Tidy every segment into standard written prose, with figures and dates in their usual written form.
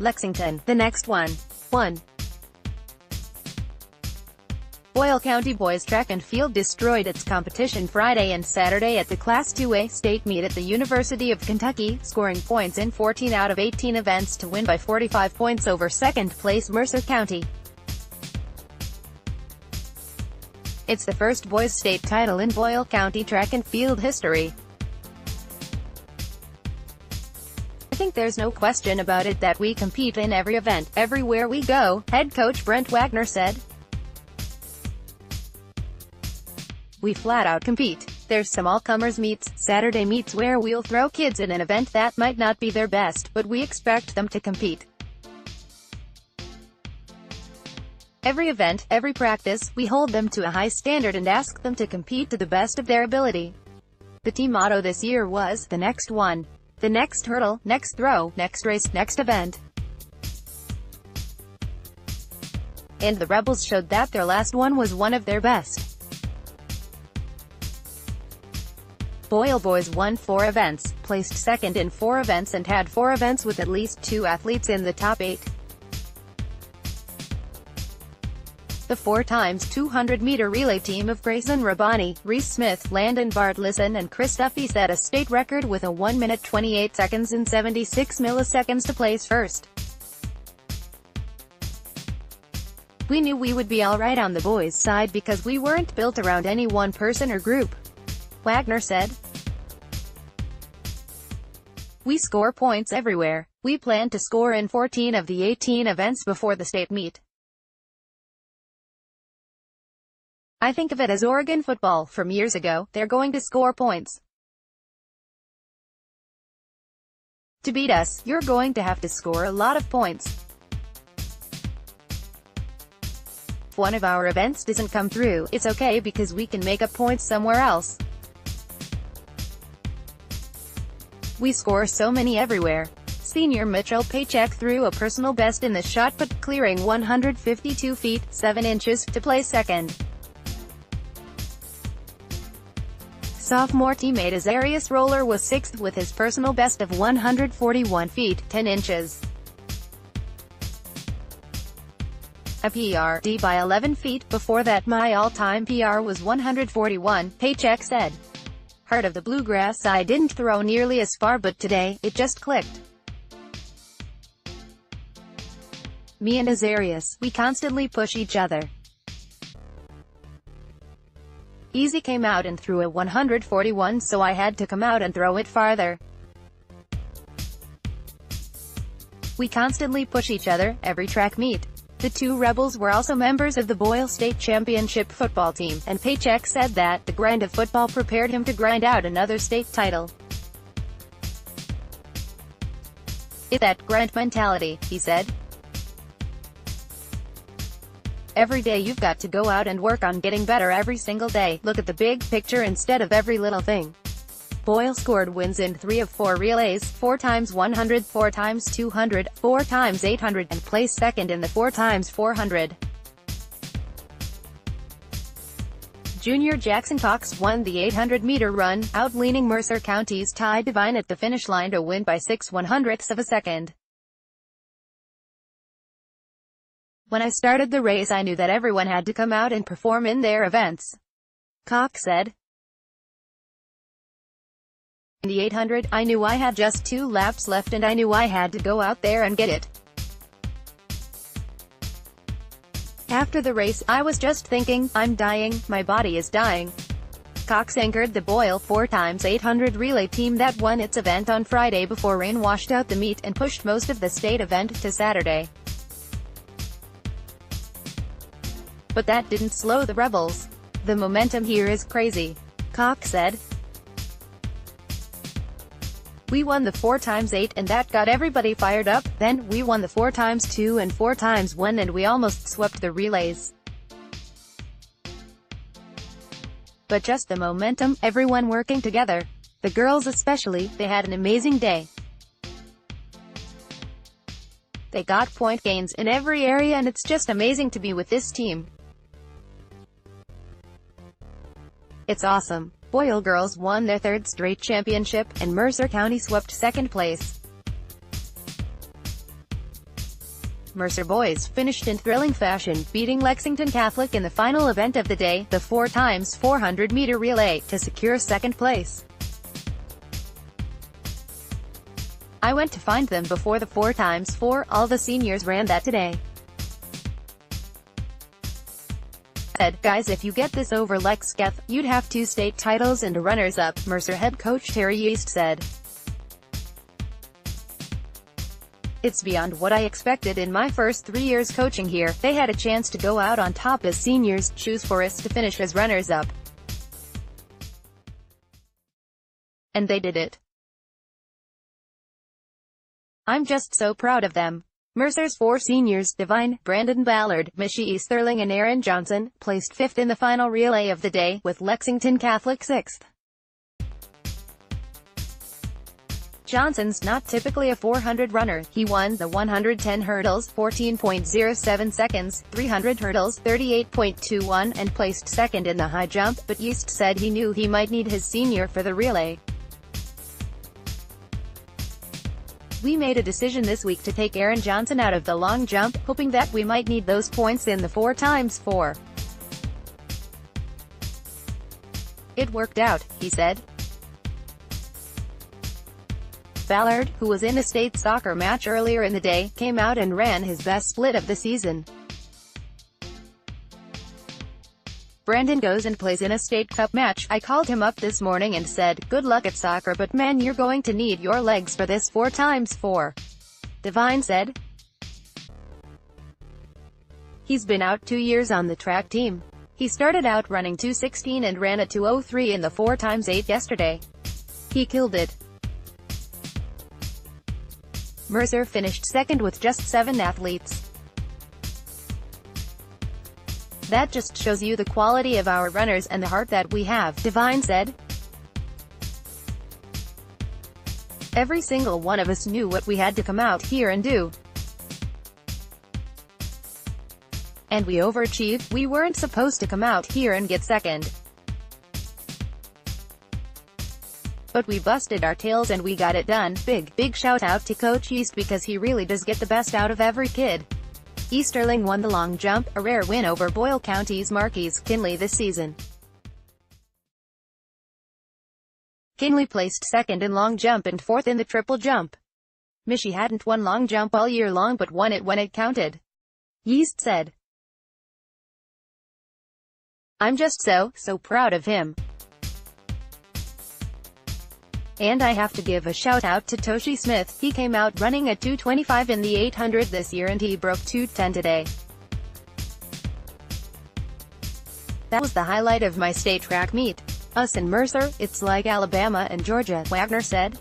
Lexington, the next one. 1. Boyle County boys track and field destroyed its competition Friday and Saturday at the Class 2A state meet at the University of Kentucky, scoring points in 14 out of 18 events to win by 45 points over second-place Mercer County. It's the first boys' state title in Boyle County track and field history. I think there's no question about it that we compete in every event, everywhere we go, head coach Brent Wagner said. We flat out compete. There's some all-comers meets, Saturday meets where we'll throw kids in an event that might not be their best, but we expect them to compete. Every event, every practice, we hold them to a high standard and ask them to compete to the best of their ability. The team motto this year was, the next one. The next hurdle, next throw, next race, next event. And the Rebels showed that their last one was one of their best. Boyle boys won 4 events, placed second in 4 events and had 4 events with at least 2 athletes in the top 8. The 4x200-meter relay team of Grayson Rabani, Reese Smith, Landon Bartlison and Chris Duffy set a state record with a 1 minute 28 seconds and 76 milliseconds to place first. We knew we would be alright on the boys' side because we weren't built around any one person or group, Wagner said. We score points everywhere. We plan to score in 14 of the 18 events before the state meet. I think of it as Oregon football from years ago. They're going to score points. To beat us, you're going to have to score a lot of points. If one of our events doesn't come through, it's okay because we can make up points somewhere else. We score so many everywhere. Senior Mitchell Paycheck threw a personal best in the shot put, clearing 152 feet, 7 inches, to place second. Sophomore teammate Azarius Roller was 6th with his personal best of 141 feet, 10 inches. A PR'd by 11 feet. Before that my all-time PR was 141, Paycheck said. Heart of the Bluegrass, I didn't throw nearly as far but today, it just clicked. Me and Azarius, we constantly push each other. Easy came out and threw a 141 so I had to come out and throw it farther. We constantly push each other, every track meet. The 2 Rebels were also members of the Boyle State Championship football team, and Paycheck said that the grind of football prepared him to grind out another state title. It's that grind mentality, he said. Every day you've got to go out and work on getting better every single day. Look at the big picture instead of every little thing. Boyle scored wins in 3 of 4 relays, 4x100, 4x200, 4x800, and placed second in the 4x400. Junior Jackson Cox won the 800-meter run, outleaning Mercer County's Ty Devine at the finish line to win by 6/100ths of a second. When I started the race I knew that everyone had to come out and perform in their events, Cox said. In the 800, I knew I had just 2 laps left and I knew I had to go out there and get it. After the race, I was just thinking, I'm dying, my body is dying. Cox anchored the Boyle 4x800 relay team that won its event on Friday before rain washed out the meet and pushed most of the state event to Saturday. But that didn't slow the Rebels. The momentum here is crazy, Cox said. We won the 4x8 and that got everybody fired up, then we won the 4x2 and 4x1 and we almost swept the relays. But just the momentum, everyone working together. The girls especially, they had an amazing day. They got point gains in every area and it's just amazing to be with this team. It's awesome. Boyle girls won their 3rd straight championship, and Mercer County swept 2nd place. Mercer boys finished in thrilling fashion, beating Lexington Catholic in the final event of the day, the 4x400-meter relay, to secure second place. I went to find them before the 4x4, all the seniors ran that today. Said, guys, if you get this over LEXINGTON, you'd have 2 state titles and a runners-up, Mercer head coach Terry Yeast said. It's beyond what I expected in my first 3 years coaching here. They had a chance to go out on top as seniors, choose for us to finish as runners-up. And they did it. I'm just so proud of them. Mercer's 4 seniors, Devine, Brandon Ballard, Missy Easterling and Aaron Johnson, placed 5th in the final relay of the day, with Lexington Catholic 6th. Johnson's not typically a 400 runner. He won the 110 hurdles, 14.07 seconds, 300 hurdles, 38.21, and placed 2nd in the high jump, but Yeast said he knew he might need his senior for the relay. We made a decision this week to take Aaron Johnson out of the long jump, hoping that we might need those points in the 4x4. It worked out, he said. Ballard, who was in a state soccer match earlier in the day, came out and ran his best split of the season. Brandon goes and plays in a state cup match. I called him up this morning and said, good luck at soccer, but man, you're going to need your legs for this 4x4. Devine said. He's been out 2 years on the track team. He started out running 2:16 and ran a 2:03 in the 4x8 yesterday. He killed it. Mercer finished 2nd with just 7 athletes. That just shows you the quality of our runners and the heart that we have, Devine said. Every single one of us knew what we had to come out here and do. And we overachieved. We weren't supposed to come out here and get 2nd. But we busted our tails and we got it done. Big shout out to Coach Yeast because he really does get the best out of every kid. Easterling won the long jump, a rare win over Boyle County's Marquise Kinley this season. Kinley placed 2nd in long jump and 4th in the triple jump. Missy hadn't won long jump all year long but won it when it counted. Yeast said. I'm just so proud of him. And I have to give a shout out to Toshi Smith. He came out running at 2:25 in the 800 this year and he broke 2:10 today. That was the highlight of my state track meet. Us and Mercer, it's like Alabama and Georgia, Wagner said.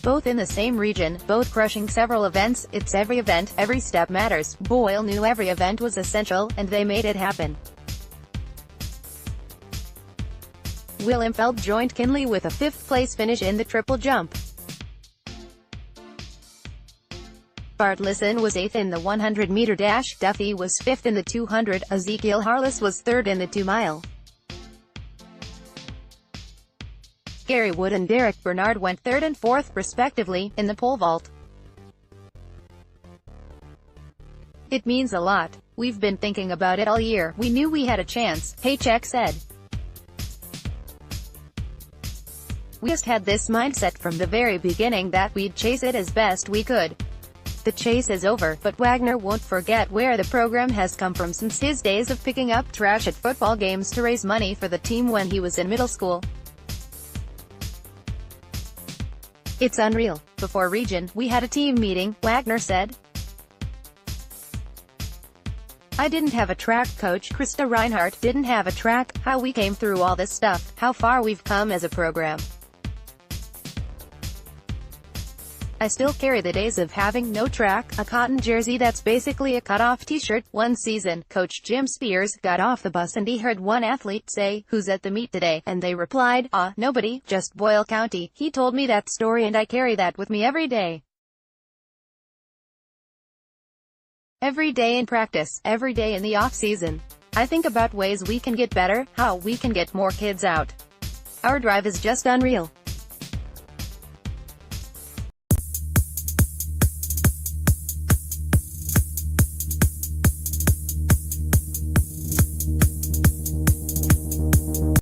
Both in the same region, both crushing several events. It's every event, every step matters. Boyle knew every event was essential, and they made it happen. Willenfeld joined Kinley with a 5th-place finish in the triple jump. Bartlesson was 8th in the 100-meter dash, Duffy was 5th in the 200, Ezekiel Harless was 3rd in the 2-mile. Gary Wood and Derek Bernard went 3rd and 4th, respectively, in the pole vault. It means a lot. We've been thinking about it all year. We knew we had a chance, Haycheck said. We just had this mindset from the very beginning that we'd chase it as best we could. The chase is over, but Wagner won't forget where the program has come from since his days of picking up trash at football games to raise money for the team when he was in middle school. It's unreal. Before region, we had a team meeting, Wagner said. I didn't have a track coach, Krista Reinhardt didn't have a track, how we came through all this stuff, how far we've come as a program. I still carry the days of having no track, a cotton jersey that's basically a cut-off t-shirt. One season, Coach Jim Spears got off the bus and he heard one athlete say, "Who's at the meet today?" And they replied, nobody, just Boyle County." He told me that story and I carry that with me every day. Every day in practice, every day in the off-season. I think about ways we can get better, how we can get more kids out. Our drive is just unreal.